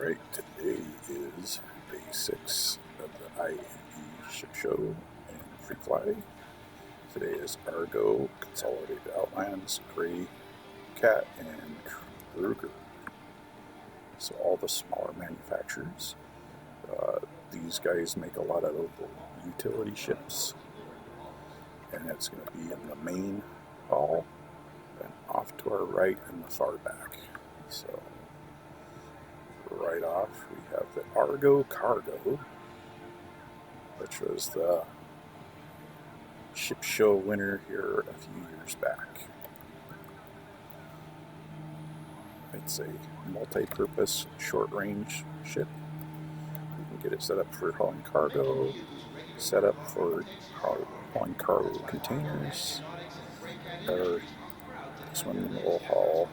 Alright, today is day 6 of the IAE ship show and free fly. Today is Argo, Consolidated Outlines, Gray, Cat, and Kruger. So all the smaller manufacturers. These guys make a lot of local utility ships, and it's going to be in the main hall and off to our right in the far back. So right off we have the Argo Cargo, which was the ship show winner here a few years back. It's a multi-purpose short-range ship. You can get it set up for hauling cargo, set up for hauling cargo containers, or this one will haul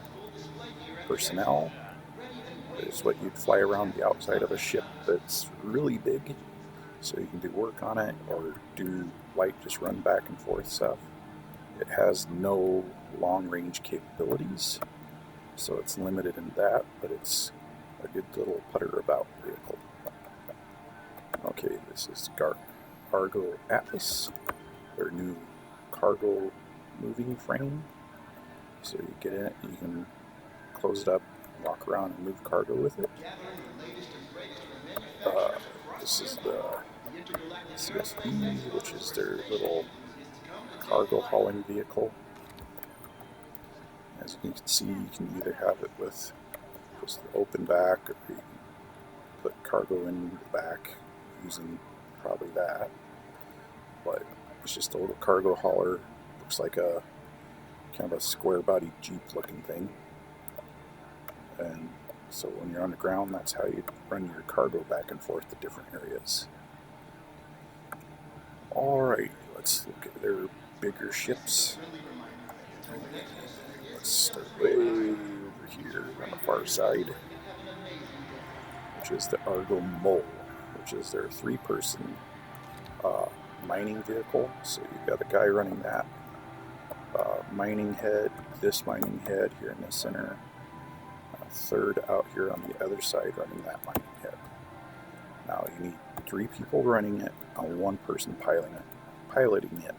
personnel. It's what you'd fly around the outside of a ship that's really big, so you can do work on it or do light, just run back and forth stuff. It has no long-range capabilities, so it's limited in that, but it's a good little putter-about vehicle. Okay, this is Argo Atlas, their new cargo moving frame. So you get in it, you can close it up, walk around and move cargo with it. This is the CSE, which is their little cargo hauling vehicle. As you can see, you can either have it with just the open back, or you can put cargo in the back using probably that. But it's just a little cargo hauler. Looks like a kind of a square-bodied Jeep looking thing. And so when you're on the ground, that's how you run your cargo back and forth to different areas. Alright, let's look at their bigger ships. Let's start way over here on the far side, which is the Argo Mole, which is their 3-person mining vehicle. So you've got a guy running that mining head, this mining head here in the center, a third out here on the other side running that mining head. Now you need 3 people running it and 1 person piloting it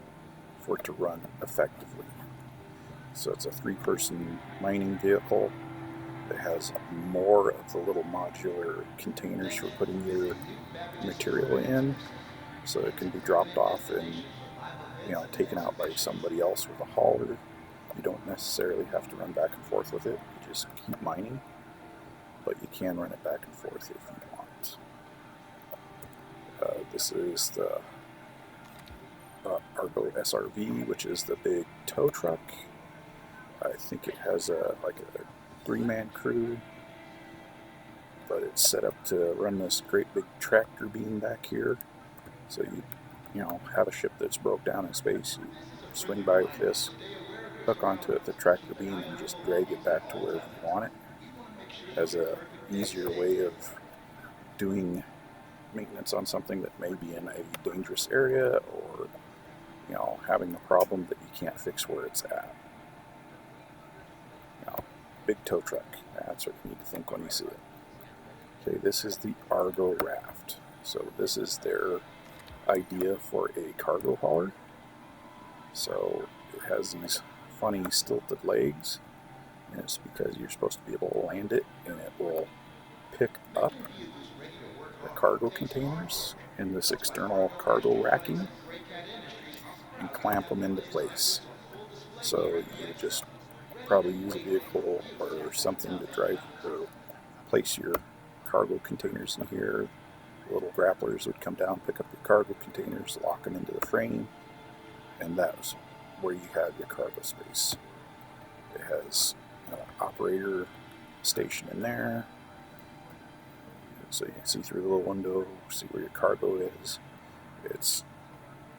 for it to run effectively. So it's a 3-person mining vehicle. It has more of the little modular containers for putting your material in, so it can be dropped off and taken out by somebody else with a hauler. You don't necessarily have to run back and forth with it. You just keep mining, but you can run it back and forth if you want. This is the Argo SRV, which is the big tow truck. I think it has a 3-man crew, but it's set up to run this great big tractor beam back here. So you have a ship that's broke down in space, you swing by with this, hook onto it the tractor beam, and just drag it back to wherever you want it, as a easier way of doing maintenance on something that may be in a dangerous area, or having a problem that you can't fix where it's at. Big tow truck, that's what you need to think when you see it. Okay, this is the Argo Raft. So this is their idea for a cargo hauler. So it has these funny stilted legs, and it's because you're supposed to be able to land it, and it will pick up the cargo containers in this external cargo racking and clamp them into place. So you just probably use a vehicle or something to drive or place your cargo containers in here. Little grapplers would come down, pick up your cargo containers, lock them into the frame, and that was where you had your cargo space. It has an operator station in there, so you can see through the little window, see where your cargo is. It's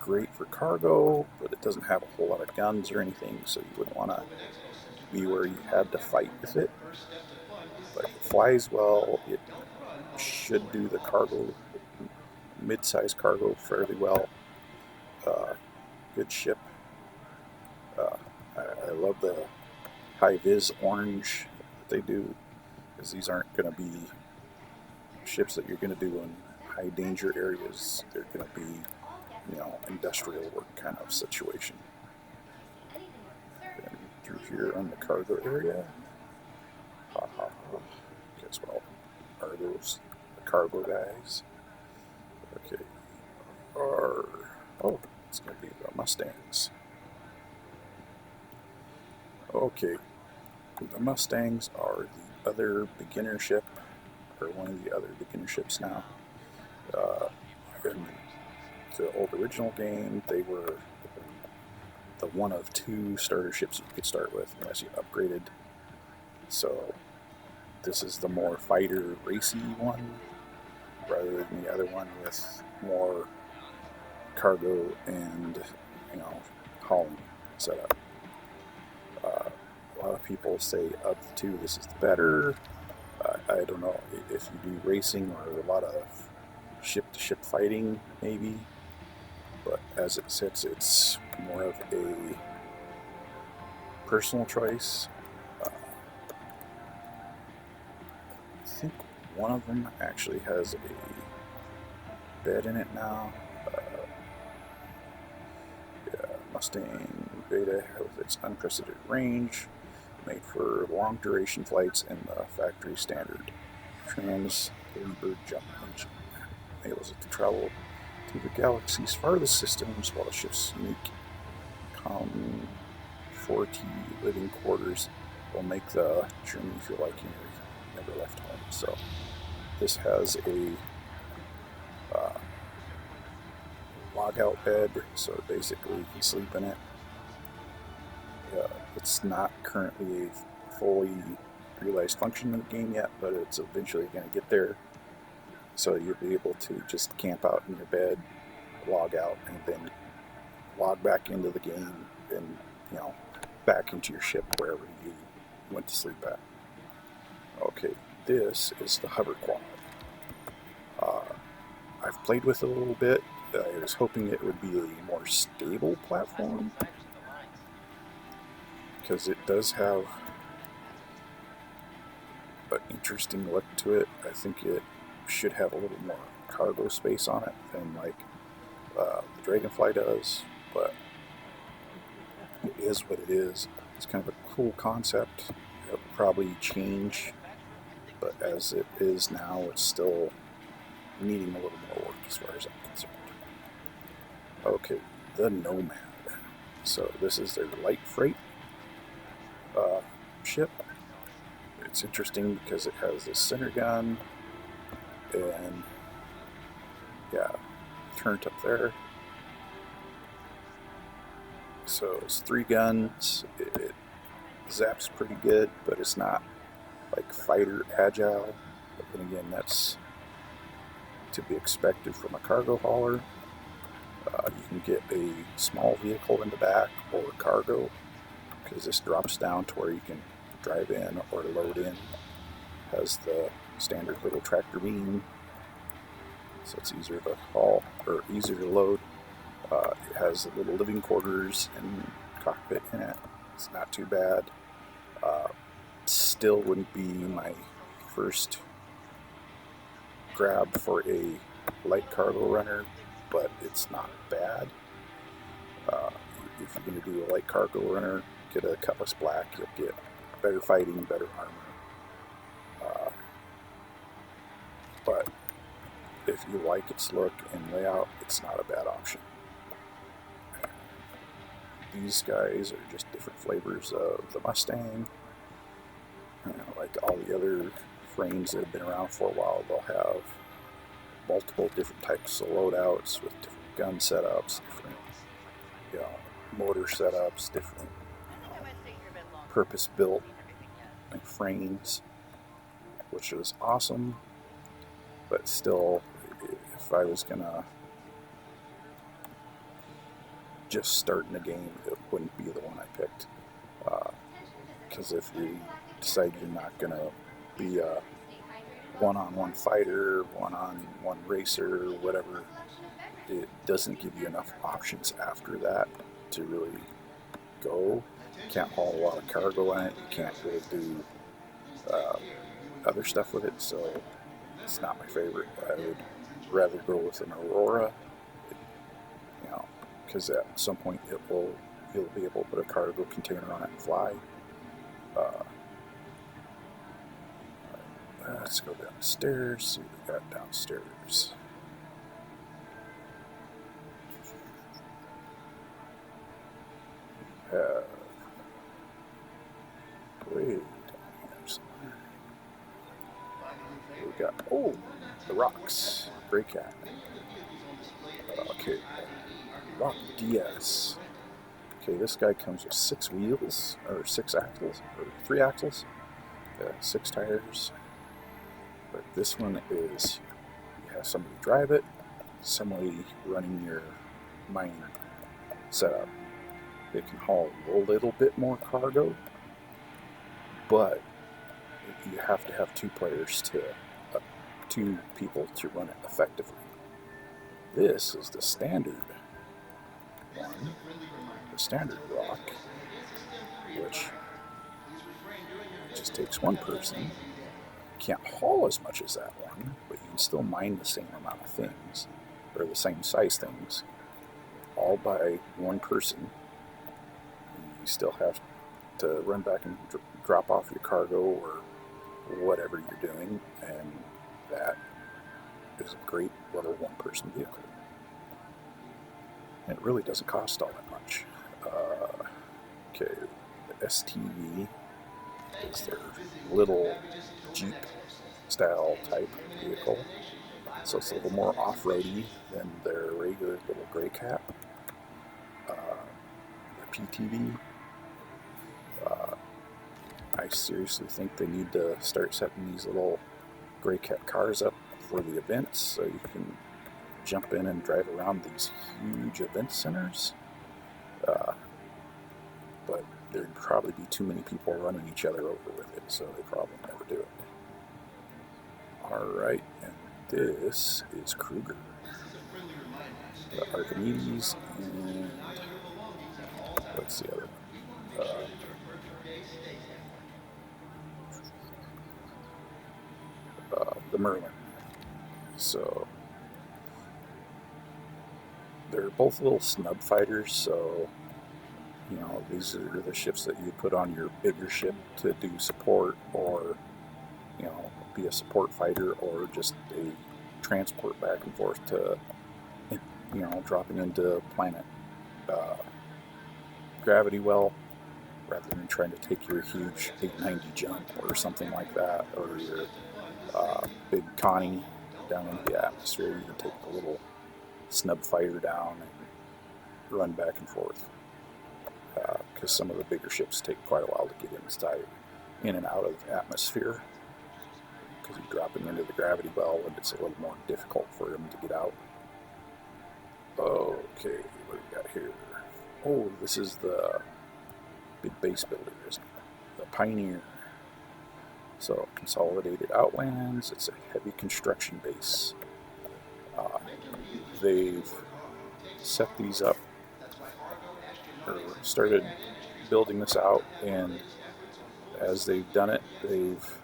great for cargo, but it doesn't have a whole lot of guns or anything, so you wouldn't want to be where you had to fight with it. But it flies well. It should do the cargo, mid-size cargo, fairly well. Good ship. I love the high-vis orange that they do, because these aren't going to be ships that you're going to do in high danger areas. They're going to be, industrial work kind of situation. And through here on the cargo area, guess what are those? The cargo guys. Okay. It's going to be the Mustangs. Okay. The Mustangs are the other beginner ship, or one of the other beginner ships now. In the old original game, they were the one of two starter ships you could start with unless you upgraded. So this is the more fighter racy one, rather than the other one with more cargo and hauling setup. A lot of people say of the two, this is the better. I don't know if you do racing or a lot of ship-to-ship fighting, maybe. But as it sits, it's more of a personal choice. I think one of them actually has a bed in it now. Mustang Beta has its unprecedented range, made for long duration flights, and the factory standard trans-bird jump engine enables it to travel to the galaxy's farthest systems, while the ship's unique comforty living quarters will make the journey feel like you never left home. So this has a log-out bed, so basically you can sleep in it. It's not currently a fully realized function in the game yet, but it's eventually going to get there. So you'll be able to just camp out in your bed, log out, and then log back into the game and, back into your ship wherever you went to sleep at. Okay, this is the hover quad. I've played with it a little bit. I was hoping it would be a more stable platform, because it does have an interesting look to it. I think it should have a little more cargo space on it than like the Dragonfly does, but it is what it is. It's kind of a cool concept. It'll probably change, but as it is now, it's still needing a little more work as far as I'm concerned. Okay, the Nomad. So this is their light freight ship. It's interesting because it has this center gun and turret up there. So it's 3 guns. It zaps pretty good, but it's not like fighter agile. But then again, that's to be expected from a cargo hauler. You can get a small vehicle in the back or cargo, because this drops down to where you can drive in or load in. Has the standard little tractor beam, so it's easier to haul or easier to load. It has the little living quarters and cockpit in it. It's not too bad. Still wouldn't be my first grab for a light cargo runner, but it's not bad. If you're going to do a light cargo runner, get a Cutlass Black. You'll get better fighting, better armor. But if you like its look and layout, it's not a bad option. These guys are just different flavors of the Mustang. Like all the other frames that have been around for a while, they'll have multiple different types of loadouts with different gun setups, different motor setups, different purpose-built frames, which is awesome. But still, if I was gonna just start in a game, it wouldn't be the one I picked. Because if you decide you're not gonna be a one-on-one fighter, one-on-one racer, whatever, it doesn't give you enough options after that to really go. You can't haul a lot of cargo in it. You can't really do other stuff with it. So It's not my favorite. I would rather go with an Aurora, you know, because at some point you'll be able to put a cargo container on it and fly. Let's go downstairs, see what we got downstairs. Way down here somewhere. We got, oh, the rocks. Gray cat. Okay, Rock DS. Okay, this guy comes with 6 wheels, or 6 axles, or 3 axles, 6 tires. But this one is, you have somebody drive it, somebody running your mine setup. It can haul a little bit more cargo, but you have to have 2 players to, 2 people to run it effectively. This is the standard one, the standard rock, which just takes 1 person. Can't haul as much as that one, but you can still mine the same amount of things, or the same size things, all by 1 person. You still have to run back and drop off your cargo or whatever you're doing, and that is a great little 1-person vehicle. And it really doesn't cost all that much. Okay, the STV is their little Jeep style type vehicle, so it's a little more off-roady than their regular little gray cat. The PTV, I seriously think they need to start setting these little gray cat cars up for the events so you can jump in and drive around these huge event centers. But there'd probably be too many people running each other over with it, so they probably never do it. Alright, and this is Kruger. The Archimedes, and what's the other one? The Merlin. So they're both little snub fighters, so you know, these are the ships that you put on your bigger ship to do support, or you know, be a support fighter, or just a transport back and forth to, you know, dropping into planet gravity well, rather than trying to take your huge 890 jump or something like that, or your big Connie down into the atmosphere. You can take the little snub fighter down and run back and forth, because some of the bigger ships take quite a while to get inside, in and out of the atmosphere, because you're dropping into the gravity well and it's a little more difficult for them to get out. Okay, what do we got here? Oh, this is the big base builder, isn't it? The Pioneer. So, Consolidated Outlands, it's a heavy construction base. They've set these up, or started building this out, and as they've done it, they've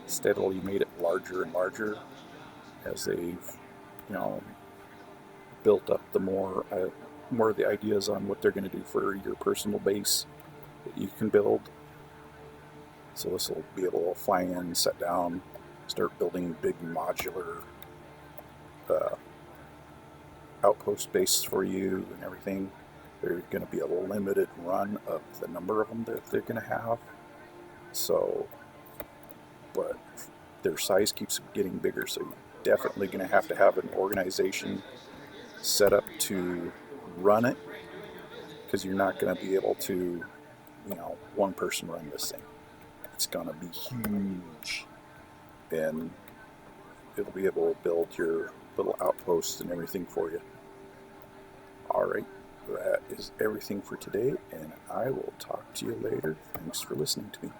steadily made it larger and larger as they've, you know, built up the more of the ideas on what they're going to do for your personal base that you can build. So this will be able to fly in, set down, start building big modular outpost bases for you and everything. There's going to be a limited run of the number of them that they're going to have. So, but their size keeps getting bigger, so you're definitely going to have an organization set up to run it, because you're not going to be able to, you know, 1 person run this thing. It's going to be huge, and it'll be able to build your little outposts and everything for you. Alright, that is everything for today, and I will talk to you later. Thanks for listening to me.